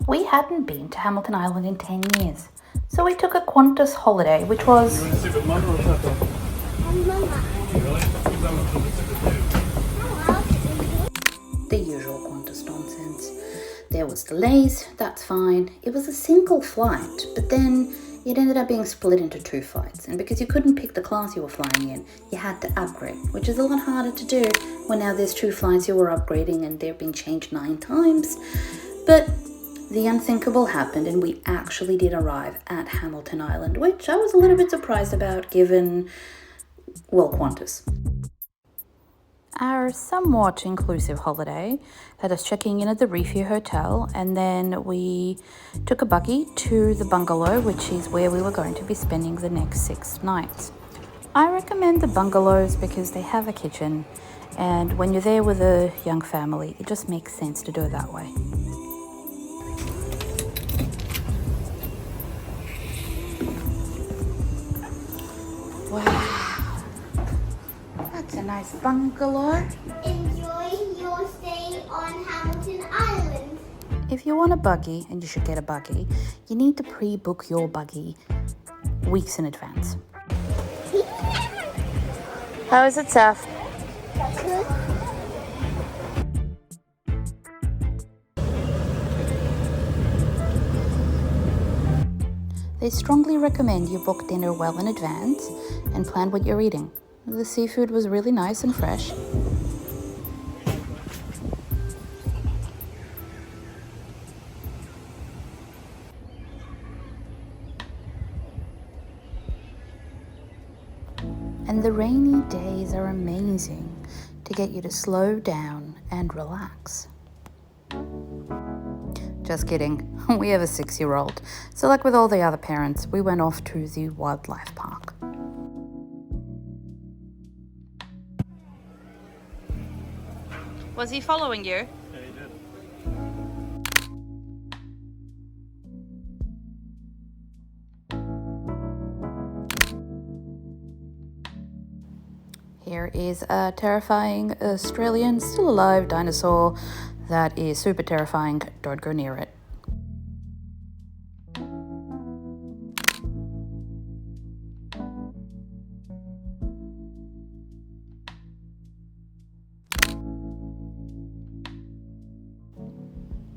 We hadn't been to Hamilton Island in 10 years, so we took a Qantas holiday, which was... You want to sit with Mama or Papa? Mama. Really? The usual Qantas nonsense. There was delays, that's fine. It was a single flight, but then it ended up being split into 2 flights. And because you couldn't pick the class you were flying in, you had to upgrade, which is a lot harder to do when now there's 2 flights you were upgrading and they're being changed 9 times. But the unthinkable happened and we actually did arrive at Hamilton Island, which I was a little bit surprised about given, well, Qantas. Our somewhat inclusive holiday had us checking in at the Reef Hotel, and then we took a buggy to the bungalow, which is where we were going to be spending the next 6 nights. I recommend the bungalows because they have a kitchen, and when you're there with a young family, it just makes sense to do it that way. Wow. That's a nice bungalow. Enjoy your stay on Hamilton Island. If you want a buggy, and you should get a buggy, you need to pre-book your buggy weeks in advance. How is it, Saf? Good. They strongly recommend you book dinner well in advance and plan what you're eating. The seafood was really nice and fresh. And the rainy days are amazing to get you to slow down and relax. Just kidding, we have a 6-year-old. So like with all the other parents, we went off to the wildlife park. Was he following you? Yeah, he did. Here is a terrifying Australian still alive dinosaur that is super terrifying. Don't go near it.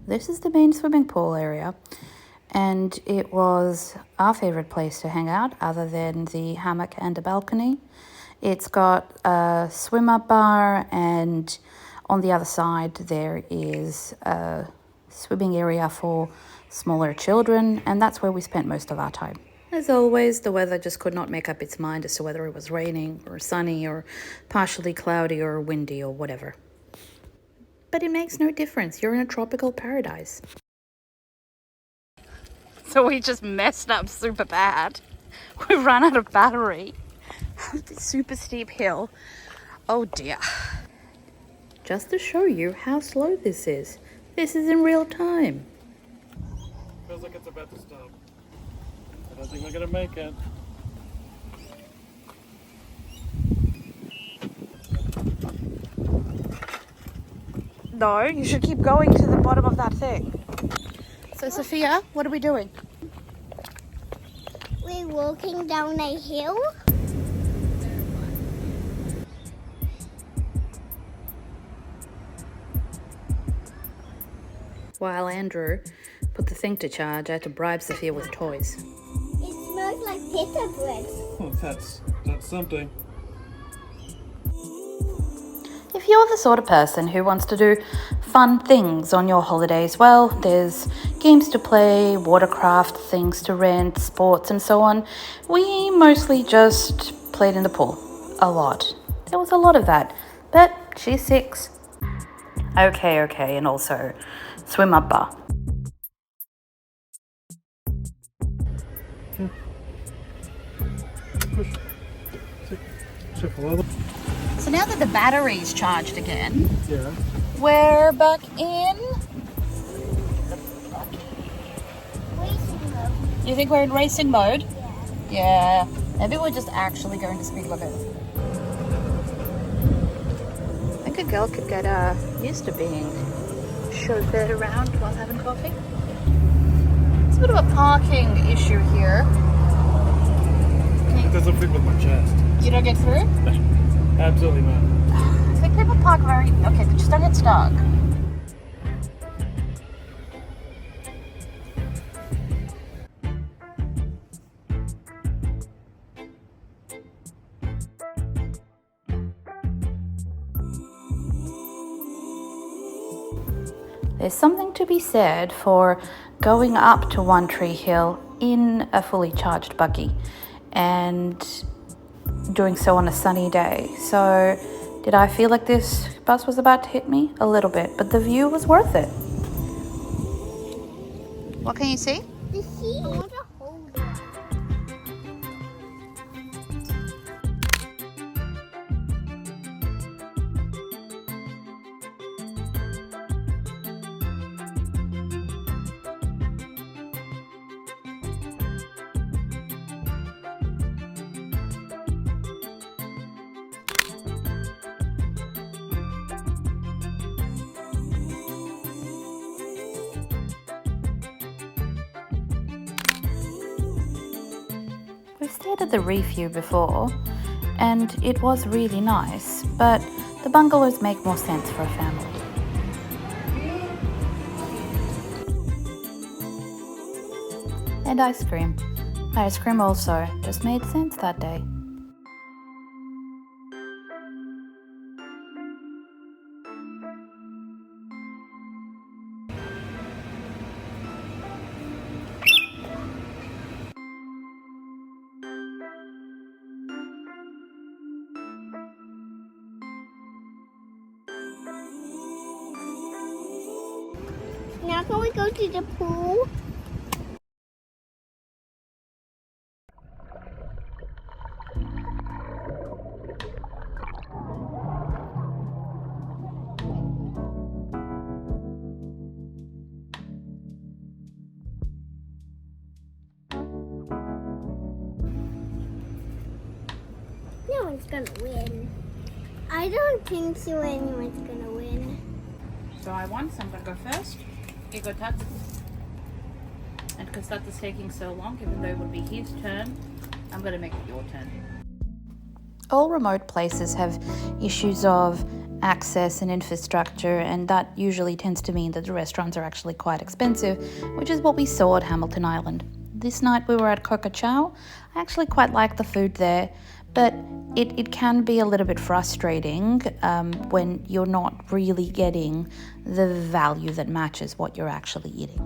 This is the main swimming pool area, and it was our favorite place to hang out other than the hammock and a balcony. It's got a swim-up bar, and on the other side there is a swimming area for smaller children, and that's where we spent most of our time. As always, the weather just could not make up its mind as to whether it was raining or sunny or partially cloudy or windy or whatever. But it makes no difference. You're in a tropical paradise. So we just messed up super bad. We ran out of battery. This super steep hill. Oh dear. Just to show you how slow this is. This is in real time. Feels like it's about to stop. I don't think we're gonna make it. No, you should keep going to the bottom of that thing. So Sophia, what are we doing? We're walking down a hill. While Andrew put the thing to charge, I had to bribe Sophia with toys. It smells like pita bread. Well, that's something. If you're the sort of person who wants to do fun things on your holidays, well, there's games to play, watercraft, things to rent, sports and so on. We mostly just played in the pool. A lot. There was a lot of that. But she's 6. Okay, and also swim up bar. So now that the battery's charged again, Yeah. we're back in. Racing mode. You think we're in racing mode? Yeah. Maybe we're just actually going to speed limit. I think a girl could get used to being chauffeured around while having coffee. a bit of a parking issue here. It doesn't fit with my chest. You don't get through? Absolutely not. I think people park very... Okay, but just don't get stuck. There's something to be said for going up to One Tree Hill in a fully charged buggy and doing so on a sunny day. So did I feel like this bus was about to hit me? A little bit, but the view was worth it. What can you see? The sea. I want to hold it. We've stayed at the Reef View before, and it was really nice, but the bungalows make more sense for a family. And ice cream. Ice cream also just made sense that day. Now can we go to the pool? No one's gonna win. I don't think so anyone's gonna win. So I won, so I'm going to go first. You go, Tat. And because that is taking so long, even though it would be his turn, I'm going to make it your turn. All remote places have issues of access and infrastructure, and that usually tends to mean that the restaurants are actually quite expensive, which is what we saw at Hamilton Island. This night we were at Coca Chow. I actually quite like the food there, but it can be a little bit frustrating when you're not really getting the value that matches what you're actually eating.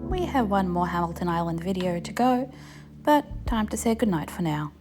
We have one more Hamilton Island video to go, but time to say goodnight for now.